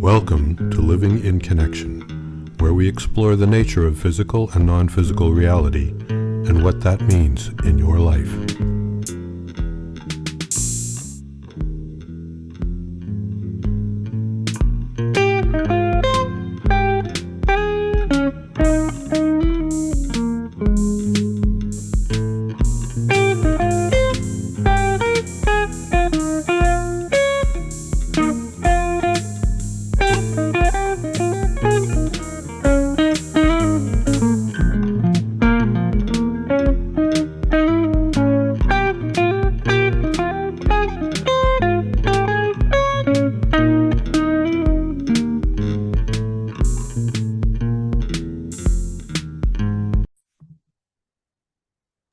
Welcome to Living in Connection, where we explore the nature of physical and non-physical reality and what that means in your life.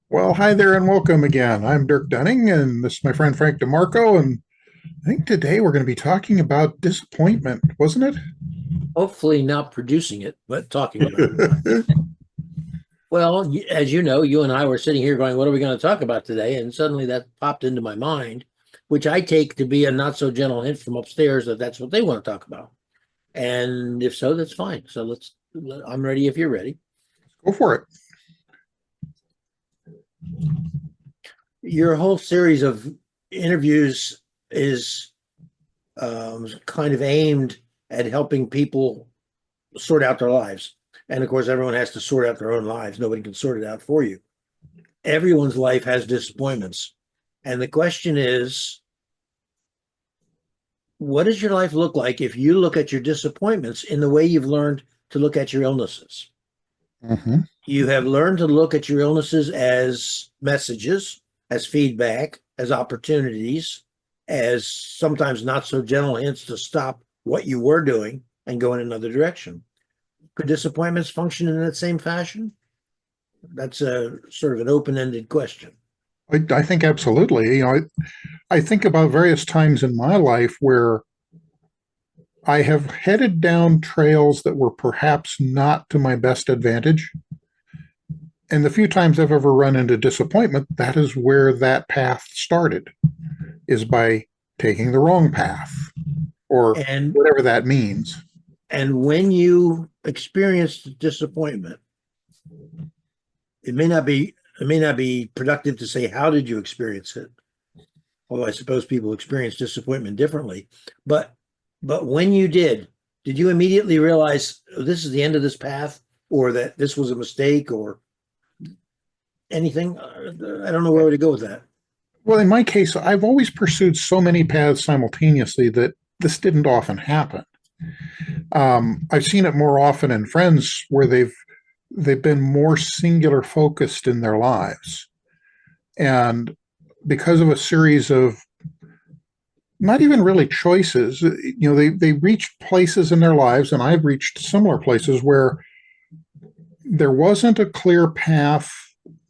Well, hi there and welcome again. I'm Dirk Dunning and this is my friend Frank DeMarco. And I think today we're going to be talking about disappointment, wasn't Hopefully not producing it, but talking about it. it? Well, as you know, you and I were sitting here going, what are we going to talk about today? And suddenly that popped into my mind, which I take to be a not so gentle hint from upstairs that that's what they want to talk about. And if so, that's fine. So I'm ready if you're ready. Go for it. Your whole series of interviews is kind of aimed at helping people sort out their lives. And of course, everyone has to sort out their own lives. Nobody can sort it out for you. Everyone's life has disappointments. And the question is, what does your life look like if you look at your disappointments in the way you've learned to look at your illnesses? Mm-hmm. You have learned to look at your illnesses as messages, as feedback, as opportunities, as sometimes not so gentle hints to stop what you were doing and go in another direction. Could disappointments function in that same fashion? That's a sort of an open-ended question. I think absolutely. I think about various times in my life where I have headed down trails that were perhaps not to my best advantage. And the few times I've ever run into disappointment, that is where that path started, is by taking the wrong path or whatever that means. And when you experience disappointment, it may not be productive to say, how did you experience it? Although I suppose people experience disappointment differently. But when you did you immediately realize, oh, this is the end of this path, or that this was a mistake, or anything? I don't know where to go with that. Well, in my case, I've always pursued so many paths simultaneously that this didn't often happen. I've seen it more often in friends where they've been more singular focused in their lives. And because of a series of not even really choices, they reached places in their lives, and I've reached similar places where there wasn't a clear path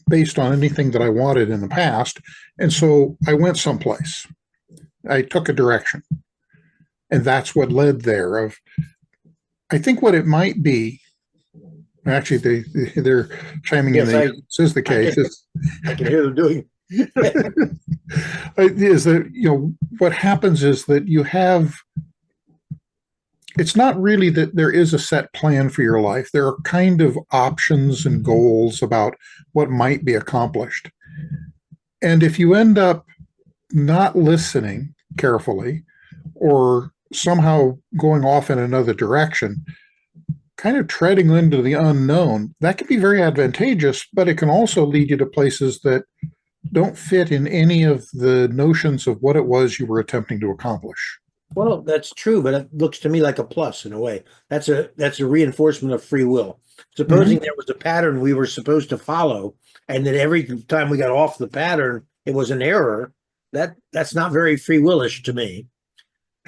based on anything that I wanted in the past. And so I went someplace. I took a direction. And that's what led there. I think what it might be, actually they're chiming in. This is the case. I can hear them doing. Is that, what happens is that it's not really that there is a set plan for your life. There are kind of options and goals about what might be accomplished. And if you end up not listening carefully or somehow going off in another direction, kind of treading into the unknown, that can be very advantageous, but it can also lead you to places that don't fit in any of the notions of what it was you were attempting to accomplish. Well, that's true, but it looks to me like a plus in a way. That's a reinforcement of free will. Supposing there was a pattern we were supposed to follow, and that every time we got off the pattern, it was an error, that's not very free willish to me.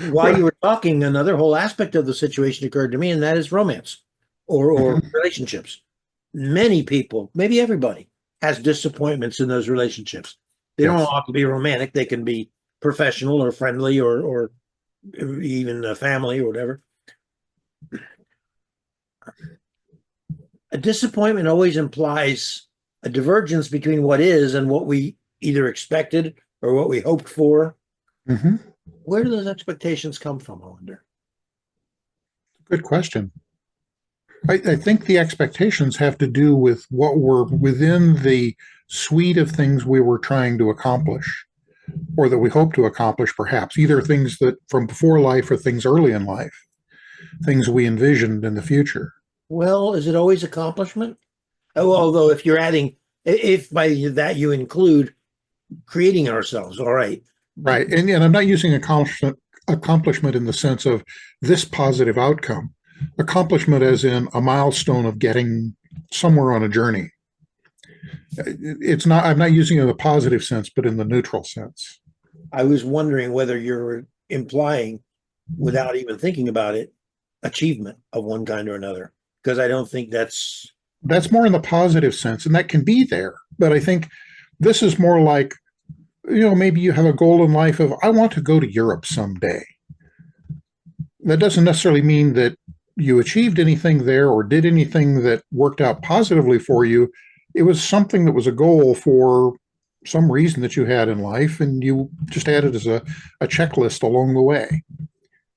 While you were talking, another whole aspect of the situation occurred to me, and that is romance or relationships. Many people, maybe everybody, has disappointments in those relationships. They don't have to be romantic. They can be professional or friendly or even a family or whatever. A disappointment always implies a divergence between what is and what we either expected or what we hoped for. Mm-hmm. Where do those expectations come from, I wonder? Good question. I think the expectations have to do with what were within the suite of things we were trying to accomplish, or that we hope to accomplish, perhaps, either things that from before life or things early in life, things we envisioned in the future. Well, is it always accomplishment? Oh, although if you're adding, if by that you include creating ourselves, all right. Right. And I'm not using accomplishment in the sense of this positive outcome. Accomplishment as in a milestone of getting somewhere on a journey. It's not, I'm not using it in the positive sense, but in the neutral sense. I was wondering whether you're implying, without even thinking about it, achievement of one kind or another, because I don't think That's more in the positive sense, and that can be there. But I think this is more like, maybe you have a goal in life of, I want to go to Europe someday. That doesn't necessarily mean that you achieved anything there or did anything that worked out positively for you. It was something that was a goal for some reason that you had in life, and you just had it as a checklist along the way.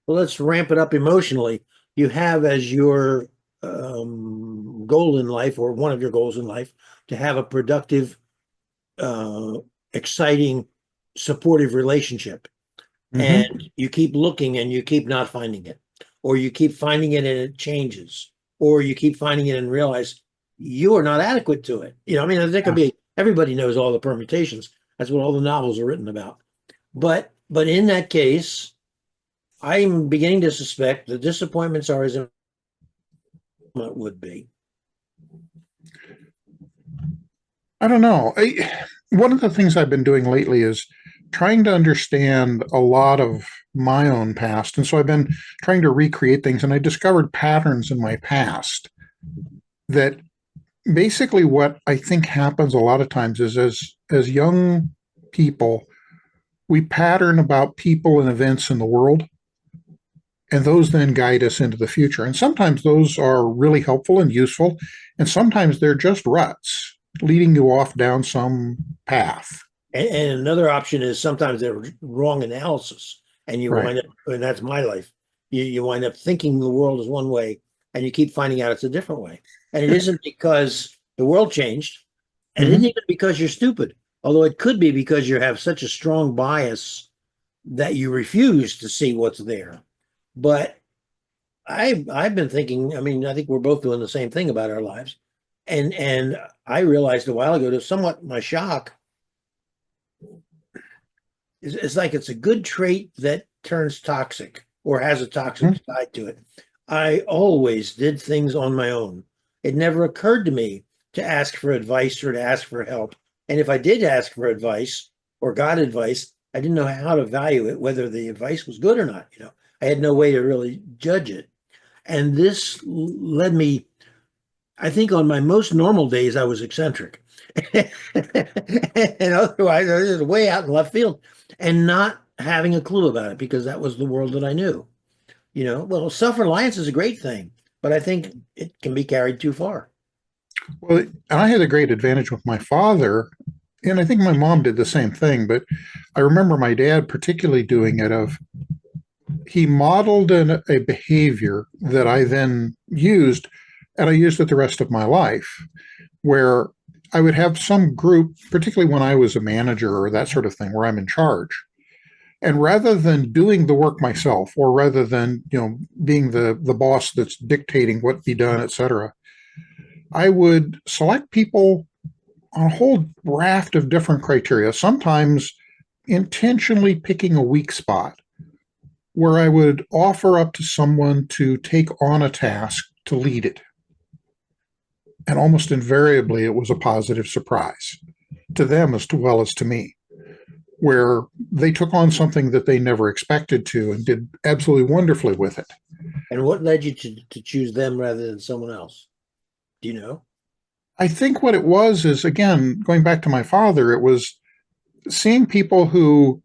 well, let's ramp it up emotionally. You have as your goal in life, or one of your goals in life, to have a productive, exciting, supportive relationship. Mm-hmm. And you keep looking and you keep not finding it, or you keep finding it and it changes, or you keep finding it and realize you are not adequate to it. I mean, there could be, everybody knows all the permutations. That's what all the novels are written about. But in that case, I'm beginning to suspect the disappointments are as it would be. I don't know. One of the things I've been doing lately is trying to understand a lot of my own past. And so I've been trying to recreate things, and I discovered patterns in my past that basically what I think happens a lot of times is as young people, we pattern about people and events in the world, and those then guide us into the future. And sometimes those are really helpful and useful, and sometimes they're just ruts leading you off down some path. And another option is sometimes they're wrong analysis, and you Right. wind up, and that's my life. You wind up thinking the world is one way, and you keep finding out it's a different way. And it isn't because the world changed, and it isn't even because you're stupid, although it could be because you have such a strong bias that you refuse to see what's there. But I've been thinking, I mean, I think we're both doing the same thing about our lives. And I realized a while ago, to somewhat my shock, it's like it's a good trait that turns toxic or has a toxic side to it. I always did things on my own. It never occurred to me to ask for advice or to ask for help. And if I did ask for advice or got advice, I didn't know how to value it, whether the advice was good or not. I had no way to really judge it. And this led me, I think on my most normal days, I was eccentric. And otherwise, I was way out in left field and not having a clue about it, because that was the world that I knew. Well, self-reliance is a great thing, but I think it can be carried too far. Well, and I had a great advantage with my father, and I think my mom did the same thing, but I remember my dad particularly doing it of, he modeled a behavior that I then used, and I used it the rest of my life, where I would have some group, particularly when I was a manager or that sort of thing, where I'm in charge. And rather than doing the work myself, or rather than, being the boss that's dictating what be done, et cetera, I would select people on a whole raft of different criteria, sometimes intentionally picking a weak spot, where I would offer up to someone to take on a task to lead it. And almost invariably, it was a positive surprise to them as well as to me, where they took on something that they never expected to and did absolutely wonderfully with it. And what led you to choose them rather than someone else? Do you know? I think what it was is, again, going back to my father, it was seeing people who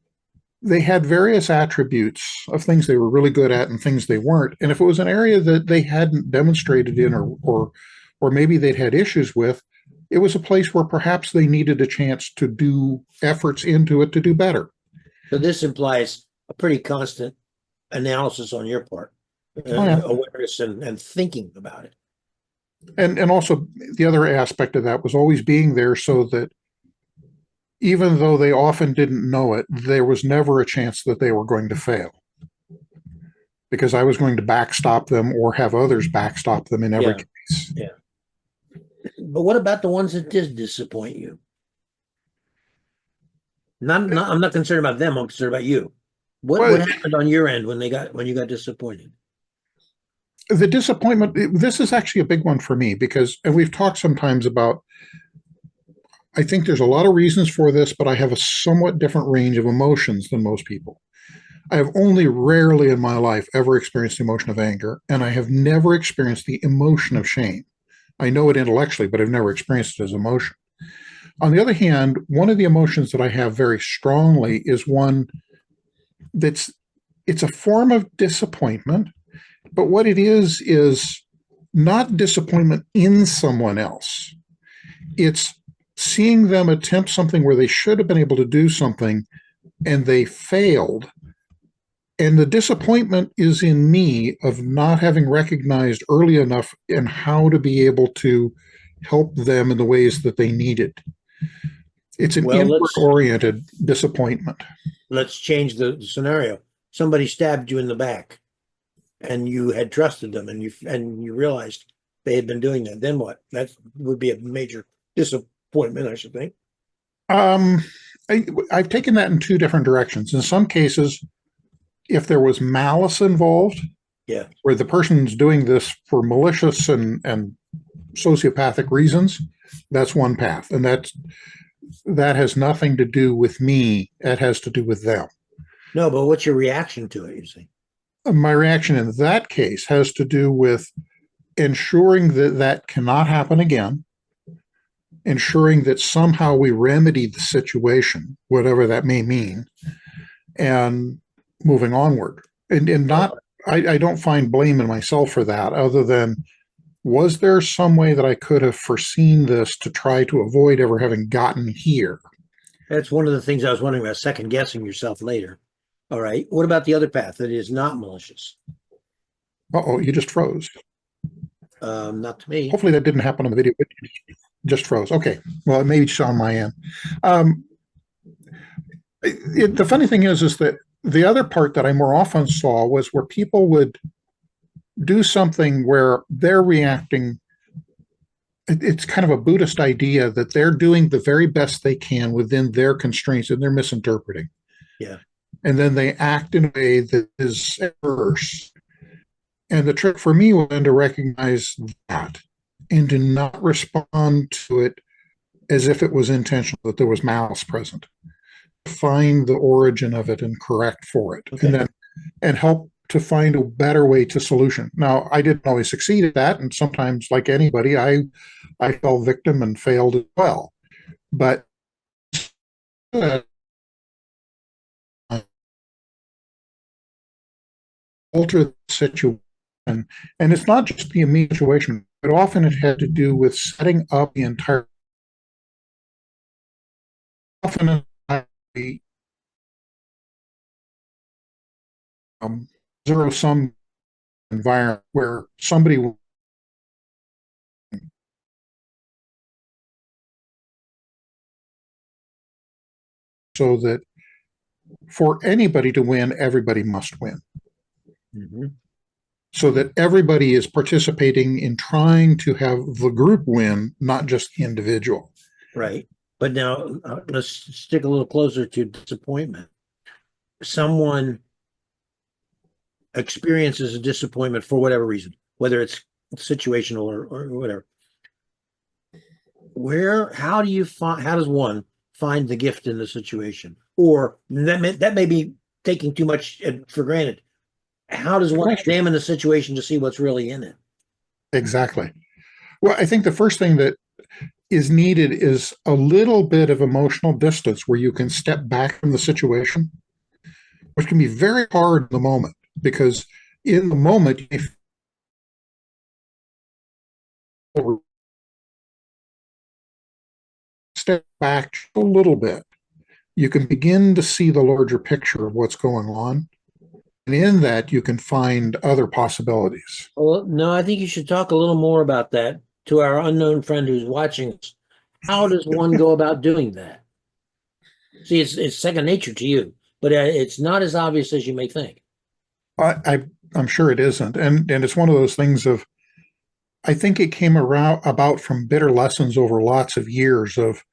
they had various attributes of things they were really good at and things they weren't. And if it was an area that they hadn't demonstrated in, or maybe they'd had issues with, it was a place where perhaps they needed a chance to do efforts into it to do better. So this implies a pretty constant analysis on your part. Oh, yeah. awareness and thinking about it. And also the other aspect of that was always being there so that even though they often didn't know it, there was never a chance that they were going to fail because I was going to backstop them or have others backstop them in every Yeah, case. yeah. But what about the ones that did disappoint you? I'm not concerned about them. I'm concerned about you. What Well, happened on your end when you got disappointed? the disappointment, this is actually a big one for me because, and we've talked sometimes about, I think there's a lot of reasons for this, but I have a somewhat different range of emotions than most people. I have only rarely in my life ever experienced the emotion of anger, and I have never experienced the emotion of shame. I know it intellectually, but I've never experienced it as emotion. On the other hand, one of the emotions that I have very strongly is one that's it's a form of disappointment, but what it is not disappointment in someone else. It's seeing them attempt something where they should have been able to do something and they failed. And the disappointment is in me of not having recognized early enough in how to be able to help them in the ways that they needed. It's an Well, inward oriented disappointment. let's change the scenario. Somebody stabbed you in the back, and you had trusted them, and you realized they had been doing that. Then what? That would be a major disappointment, I should think. Um, I've taken that in two different directions. In some cases, if there was malice involved, Yeah. where the person's doing this for malicious and sociopathic reasons, that's one path. And that has nothing to do with me. It has to do with them. No, but what's your reaction to it? You see? My reaction in that case has to do with ensuring that that cannot happen again, ensuring that somehow we remedy the situation, whatever that may mean, and moving onward. And not, I don't find blame in myself for that, other than was there some way that I could have foreseen this to try to avoid ever having gotten here? That's one of the things I was wondering about, second guessing yourself later. All right. What about the other path that is not malicious? Uh-oh, you just froze. Not to me. Hopefully that didn't happen on the video, but you just froze. Okay. Well, it may be on my end. Um, the funny thing is that the other part that I more often saw was where people would do something where they're reacting. It's kind of a Buddhist idea that they're doing the very best they can within their constraints and they're misinterpreting. Yeah. And then they act in a way that is adverse. And the trick for me was then to recognize that and to not respond to it as if it was intentional, that there was malice present. Find the origin of it and correct for it. Okay. And then and help to find a better way to solution. Now, I didn't always succeed at that, and sometimes, like anybody, I fell victim and failed as well. But alter the situation, and it's not just the immediate situation, but often it had to do with setting up the entire. Often, zero sum environment where somebody so that for anybody to win, everybody must win. Mm-hmm. So that everybody is participating in trying to have the group win, not just the individual. Right. But now let's stick a little closer to disappointment. Someone experiences a disappointment for whatever reason, whether it's situational or whatever. How does one find the gift in the situation? Or that may be taking too much for granted. How does one examine the situation to see what's really in it? Exactly. Well, I think the first thing that is needed is a little bit of emotional distance where you can step back from the situation, which can be very hard in the moment because in the moment, if you step back a little bit, you can begin to see the larger picture of what's going on. And in that, you can find other possibilities. Well, no, I think you should talk a little more about that to our unknown friend who's watching us. How does one go about doing that? See, it's second nature to you, but it's not as obvious as you may think. I'm sure it isn't, and it's one of those things of, I think it came about from bitter lessons over lots of years of,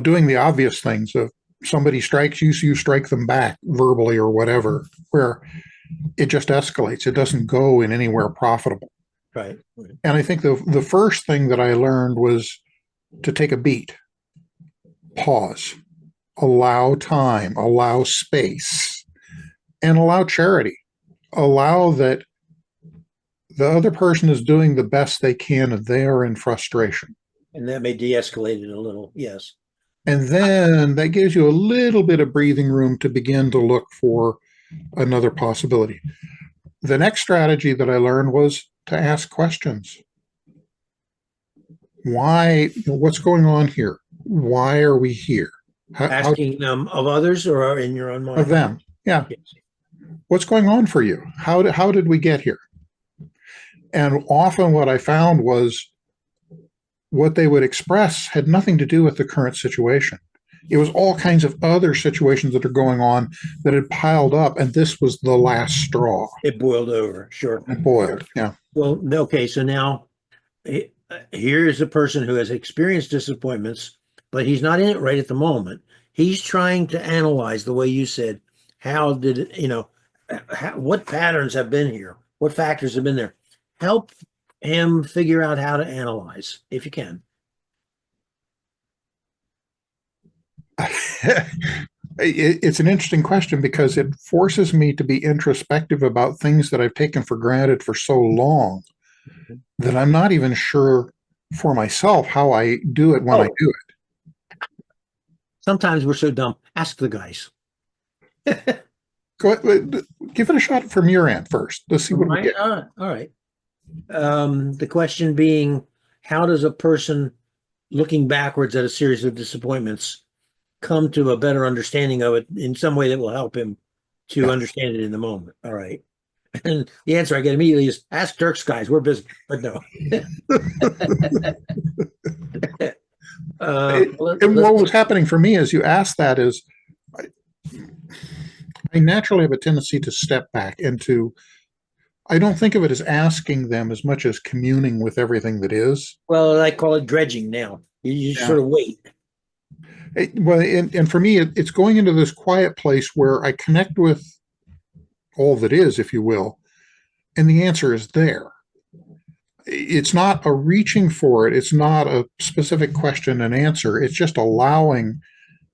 doing the obvious things of somebody strikes you, so you strike them back verbally or whatever, where it just escalates. It doesn't go in anywhere profitable. Right. And I think the first thing that I learned was to take a beat, pause, allow time, allow space, and allow charity. Allow that the other person is doing the best they can and they are in frustration. And that may de-escalate it a little, yes. And then that gives you a little bit of breathing room to begin to look for another possibility. The next strategy that I learned was to ask questions. Why? What's going on here? Why are we here? Asking them of others or in your own mind? Of them. Yeah. Yes. What's going on for you? How did we get here? And often what I found was what they would express had nothing to do with the current situation. It was all kinds of other situations that are going on that had piled up, and this was the last straw. It boiled over, sure. It boiled, yeah. Well, okay, so now here is a person who has experienced disappointments, but he's not in it right at the moment. He's trying to analyze, the way you said, how did it, what patterns have been here? What factors have been there? Help him figure out how to analyze, if you can. It's an interesting question because it forces me to be introspective about things that I've taken for granted for so long that I'm not even sure for myself how I do it when I do it. Sometimes we're so dumb. Ask the guys. Give it a shot from your end first. Let's see what we get. All right. The question being, how does a person looking backwards at a series of disappointments come to a better understanding of it in some way that will help him to understand it in the moment? All right. And the answer I get immediately is ask Dirk's guys. We're busy, but no. And what was happening for me as you asked that is I naturally have a tendency to step back into, I don't think of it as asking them as much as communing with everything that is. Well, I call it dredging now. You sort of wait. And for me, it's going into this quiet place where I connect with all that is, if you will, and the answer is there. It's not a reaching for it. It's not a specific question and answer. It's just allowing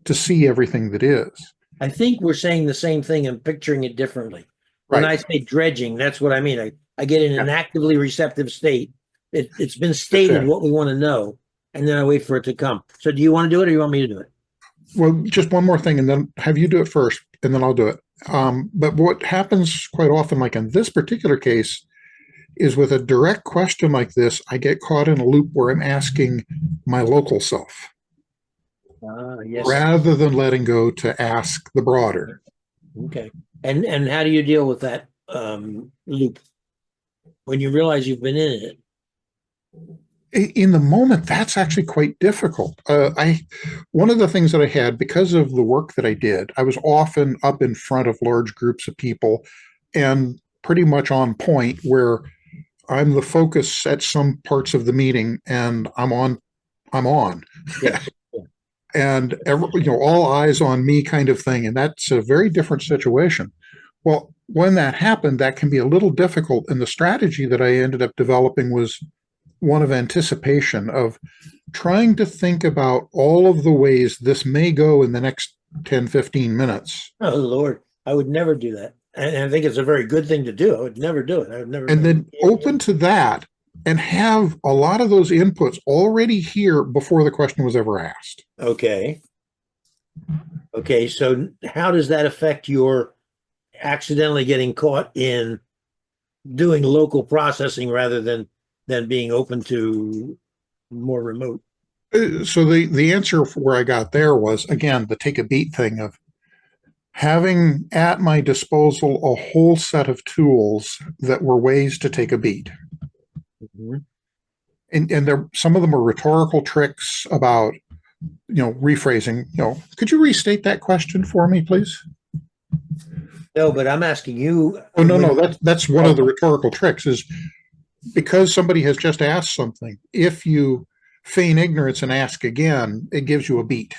to see everything that is. I think we're saying the same thing and picturing it differently. When I say dredging, that's what I mean. I get in an actively receptive state. It's been stated what we want to know, and then I wait for it to come. So do you want to do it or you want me to do it? Well, just one more thing, and then have you do it first, and then I'll do it. But what happens quite often, like in this particular case, is with a direct question like this, I get caught in a loop where I'm asking my local self. Yes. Rather than letting go to ask the broader. Okay. And how do you deal with that loop when you realize you've been in it? In the moment, that's actually quite difficult. One of the things that I had, because of the work that I did, I was often up in front of large groups of people and pretty much on point where I'm the focus at some parts of the meeting and I'm on. Yeah. And all eyes on me kind of thing. And that's a very different situation. Well, when that happened, that can be a little difficult. And the strategy that I ended up developing was one of anticipation, of trying to think about all of the ways this may go in the next 10, 15 minutes. Oh, Lord, I would never do that. And I think it's a very good thing to do. I would never do it. I would never. And then open to that and have a lot of those inputs already here before the question was ever asked. Okay. So how does that affect your accidentally getting caught in doing local processing rather than being open to more remote? So the answer for where I got there was, again, the take a beat thing of having at my disposal a whole set of tools that were ways to take a beat. Mhm. And there, some of them are rhetorical tricks about, rephrasing. Could you restate that question for me, please? No, but I'm asking you. Oh, no, that's one of the Oh, rhetorical tricks is because somebody has just asked something. If you feign ignorance and ask again, it gives you a beat.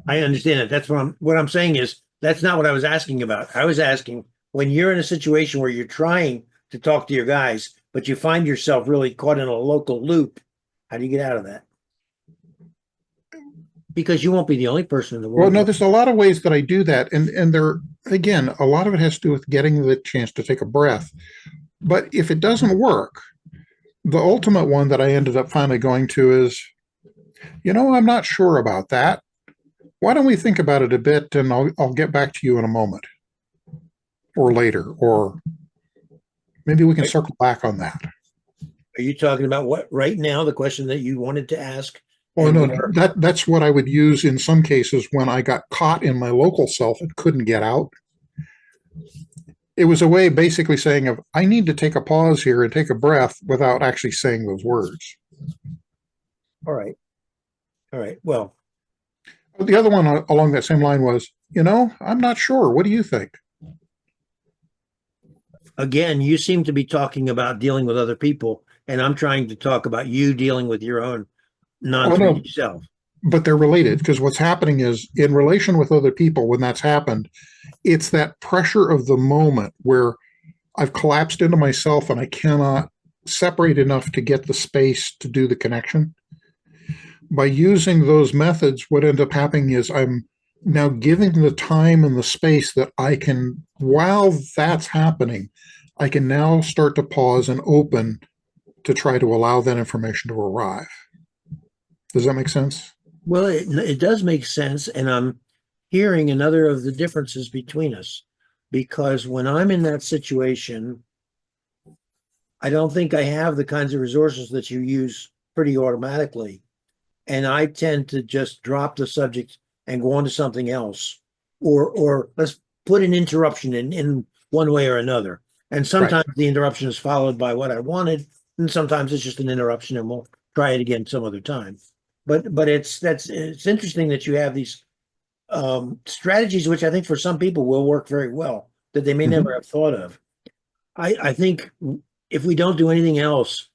I understand it. That's what I'm saying is that's not what I was asking about. I was asking when you're in a situation where you're trying to talk to your guys, but you find yourself really caught in a local loop. How do you get out of that? Because you won't be the only person in the Well, world. no, there's a lot of ways that I do that. And there, again, a lot of it has to do with getting the chance to take a breath. But if it doesn't work, the ultimate one that I ended up finally going to is, I'm not sure about that. Why don't we think about it a bit and I'll get back to you in a moment or later, or maybe we can circle back on that. Are you talking about what right now, the question that you wanted to ask? Well, no, that's what I would use in some cases when I got caught in my local self and couldn't get out. It was a way basically saying of I need to take a pause here and take a breath without actually saying those words. All right. All right. Well, The other one along that same line was, I'm not sure. What do you think? again, you seem to be talking about dealing with other people, and I'm trying to talk about you dealing with your own Oh, no, non-3D self. but they're related because what's happening is in relation with other people, when that's happened, it's that pressure of the moment where I've collapsed into myself and I cannot separate enough to get the space to do the connection. By using those methods, what ends up happening is I'm now giving the time and the space that I can, while that's happening, I can now start to pause and open to try to allow that information to arrive. Does that make sense? Well, it does make sense, and I'm hearing another of the differences between us because when I'm in that situation, I don't think I have the kinds of resources that you use pretty automatically. And I tend to just drop the subject and go on to something else, or let's put an interruption in one way or another. And sometimes the interruption is followed by what I wanted, and sometimes it's just an interruption, and we'll try it again some other time. But it's interesting that you have these strategies, which I think for some people will work very well that they may never have thought of. I think if we don't do anything else,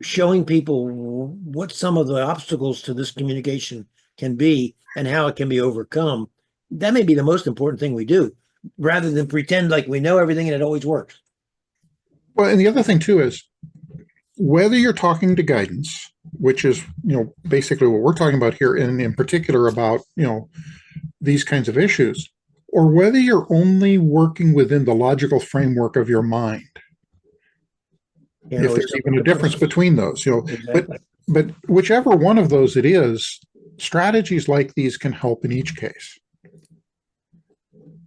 showing people what some of the obstacles to this communication can be and how it can be overcome, that may be the most important thing we do, rather than pretend like we know everything and it always works. Well, and the other thing too is whether you're talking to guidance, which is, basically what we're talking about here, and in particular about, these kinds of issues, or whether you're only working within the logical framework of your mind. If there's even a difference between those, Exactly. but whichever one of those it is, strategies like these can help in each case.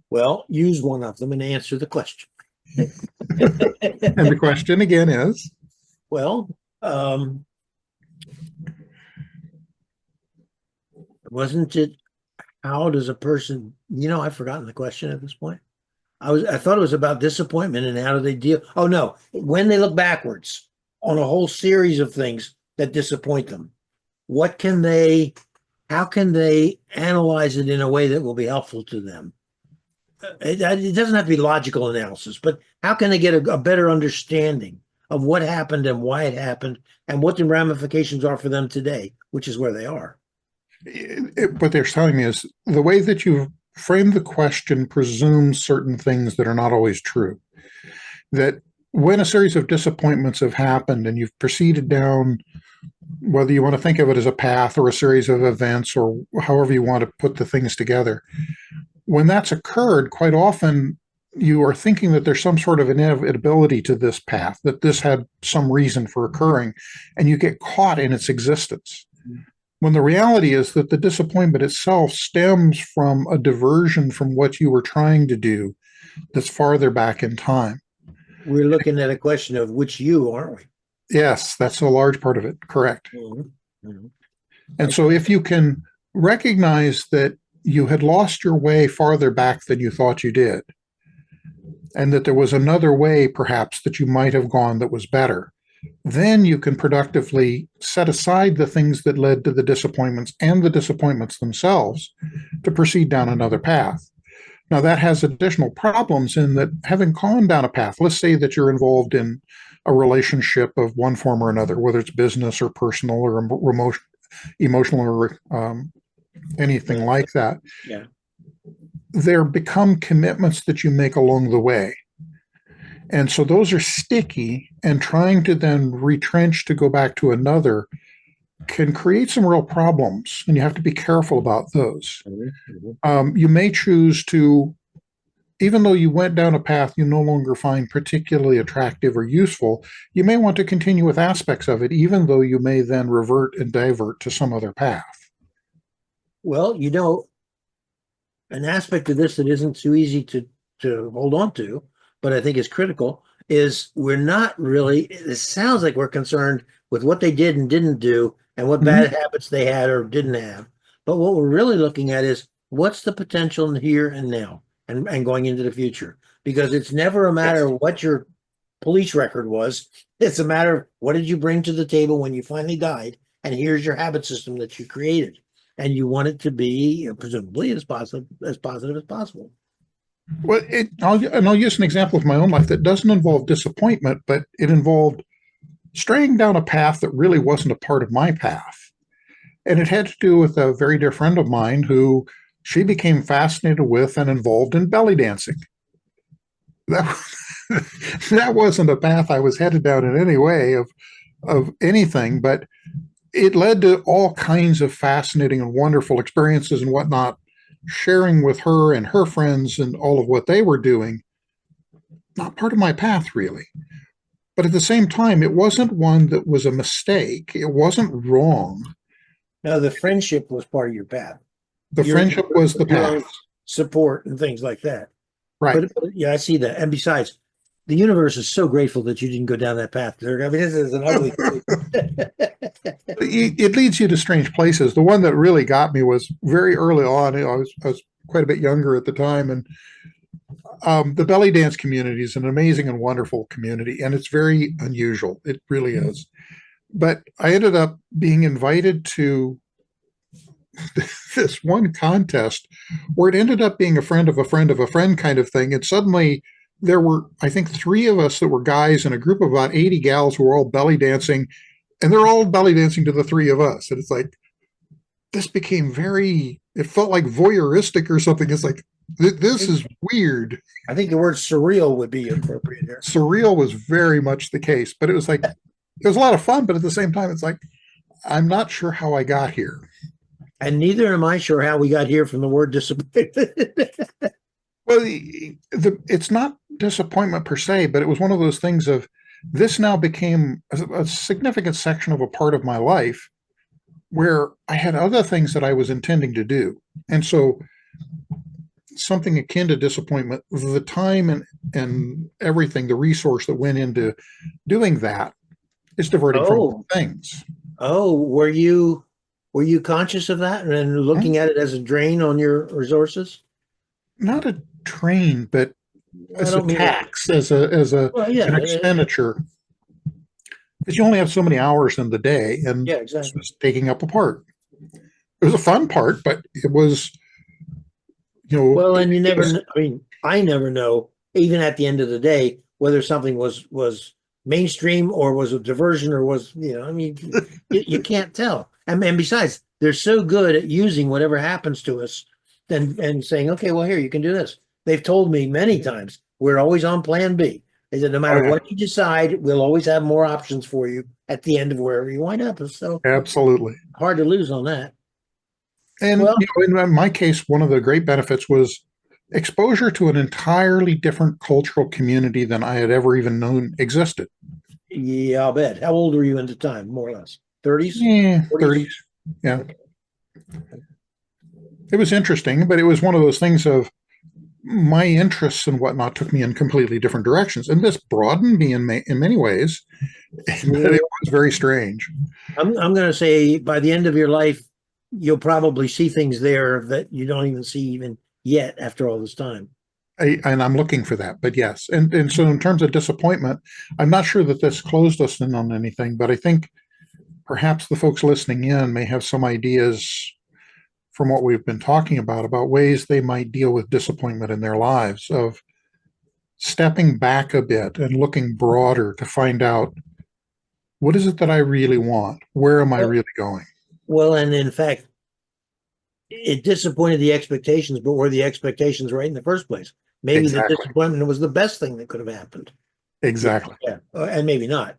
Well, use one of them and answer the question. And the question again is, well, wasn't it, how does a person, I've forgotten the question at this point. I thought it was about disappointment and how do they deal. Oh no, when they look backwards on a whole series of things that disappoint them, how can they analyze it in a way that will be helpful to them? It doesn't have to be logical analysis, but how can they get a better understanding of what happened and why it happened and what the ramifications are for them today, which is where they are. What they're telling me is the way that you frame the question presumes certain things that are not always true. That when a series of disappointments have happened and you've proceeded down, whether you want to think of it as a path or a series of events or however you want to put the things together, when that's occurred, quite often you are thinking that there's some sort of inevitability to this path, that this had some reason for occurring, and you get caught in its existence. When the reality is that the disappointment itself stems from a diversion from what you were trying to do that's farther back in time. We're looking at a question of which you, aren't we? Yes, that's a large part of it. Correct. Mm-hmm. Mm-hmm. And so if you can recognize that you had lost your way farther back than you thought you did, and that there was another way perhaps that you might have gone that was better, then you can productively set aside the things that led to the disappointments and the disappointments themselves to proceed down another path. Now, that has additional problems in that having gone down a path, let's say that you're involved in a relationship of one form or another, whether it's business or personal or emotional or anything like that. Yeah. There become commitments that you make along the way. And so those are sticky, and trying to then retrench to go back to another can create some real problems, and you have to be careful about those. You may choose to, even though you went down a path you no longer find particularly attractive or useful, you may want to continue with aspects of it, even though you may then revert and divert to some other path. Well, an aspect of this that isn't so easy to hold on to, but I think is critical, is we're not really, it sounds like we're concerned with what they did and didn't do and what bad habits they had or didn't have. But what we're really looking at is what's the potential here and now and going into the future. Because it's never a matter of what your police record was. It's a matter of what did you bring to the table when you finally died, and here's your habit system that you created. And you want it to be presumably as positive as possible. Well, I'll use an example of my own life that doesn't involve disappointment, but it involved straying down a path that really wasn't a part of my path. And it had to do with a very dear friend of mine who she became fascinated with and involved in belly dancing. That wasn't a path I was headed down in any way of anything, but it led to all kinds of fascinating and wonderful experiences and whatnot, sharing with her and her friends and all of what they were doing. Not part of my path, really. But at the same time, it wasn't one that was a mistake. It wasn't wrong. No, the friendship was part of your path. The friendship was the path. Support and things like that. Right. But yeah, I see that. And besides, the universe is so grateful that you didn't go down that path, Dirk. I mean, this is an ugly thing. It leads you to strange places. The one that really got me was very early on. I was quite a bit younger at the time, and the belly dance community is an amazing and wonderful community, and it's very unusual. It really is. But I ended up being invited to this one contest where it ended up being a friend of a friend of a friend kind of thing. And suddenly there were, I think, 3 of us that were guys and a group of about 80 gals who were all belly dancing, and they're all belly dancing to the 3 of us. And it's like, this became it felt like voyeuristic or something. It's like, this is weird. I think the word surreal would be appropriate here. Surreal was very much the case, but it was like, it was a lot of fun, but at the same time, it's like, I'm not sure how I got here. And neither am I sure how we got here from the word disappointment. Well, it's not disappointment per se, but it was one of those things of this now became a significant section of a part of my life where I had other things that I was intending to do. And so something akin to disappointment, the time and everything, the resource that went into doing that is diverting from things. Oh, were you conscious of that and looking at it as a drain on your resources? Not a drain, but as a tax, as an expenditure. Because you only have so many hours in the day, and exactly. It's taking up a part. It was a fun part, but it was, Well, and you never. I never know, even at the end of the day, whether something was mainstream or was a diversion or was, you can't tell. And besides, they're so good at using whatever happens to us and saying, okay, well, here, you can do this. They've told me many times, we're always on plan B. They said, no matter what you decide, we'll always have more options for you at the end of wherever you wind up. So absolutely hard to lose on that. And in my case, one of the great benefits was exposure to an entirely different cultural community than I had ever even known existed. Yeah, I'll bet. How old were you at the time, more or less? 30s? Yeah, 30s. Yeah. Okay. It was interesting, but it was one of those things of my interests and whatnot took me in completely different directions. And this broadened me in many ways, but it was very strange. I'm going to say by the end of your life, you'll probably see things there that you don't even see even yet after all this time. And I'm looking for that, but yes. And so in terms of disappointment, I'm not sure that this closed us in on anything, but I think perhaps the folks listening in may have some ideas from what we've been talking about ways they might deal with disappointment in their lives, of stepping back a bit and looking broader to find out, what is it that I really want? Where am I Well, really going? well, and in fact, it disappointed the expectations, but were the expectations right in the first place? Maybe the Exactly. disappointment was the best thing that could have happened. Exactly. Yeah, and maybe not.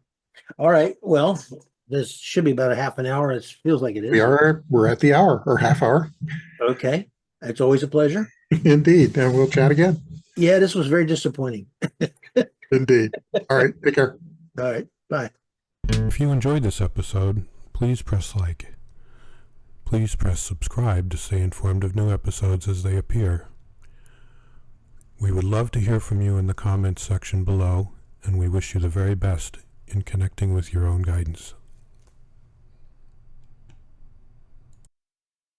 All right. Well, this should be about a half an hour. It feels like it is. We're at the hour or half hour. Okay. It's always a pleasure. Indeed. And we'll chat again. Yeah, this was very disappointing. Indeed. All right. Take care. All right. Bye. If you enjoyed this episode, please press like. Please press subscribe to stay informed of new episodes as they appear. We would love to hear from you in the comments section below, and we wish you the very best in connecting with your own guidance.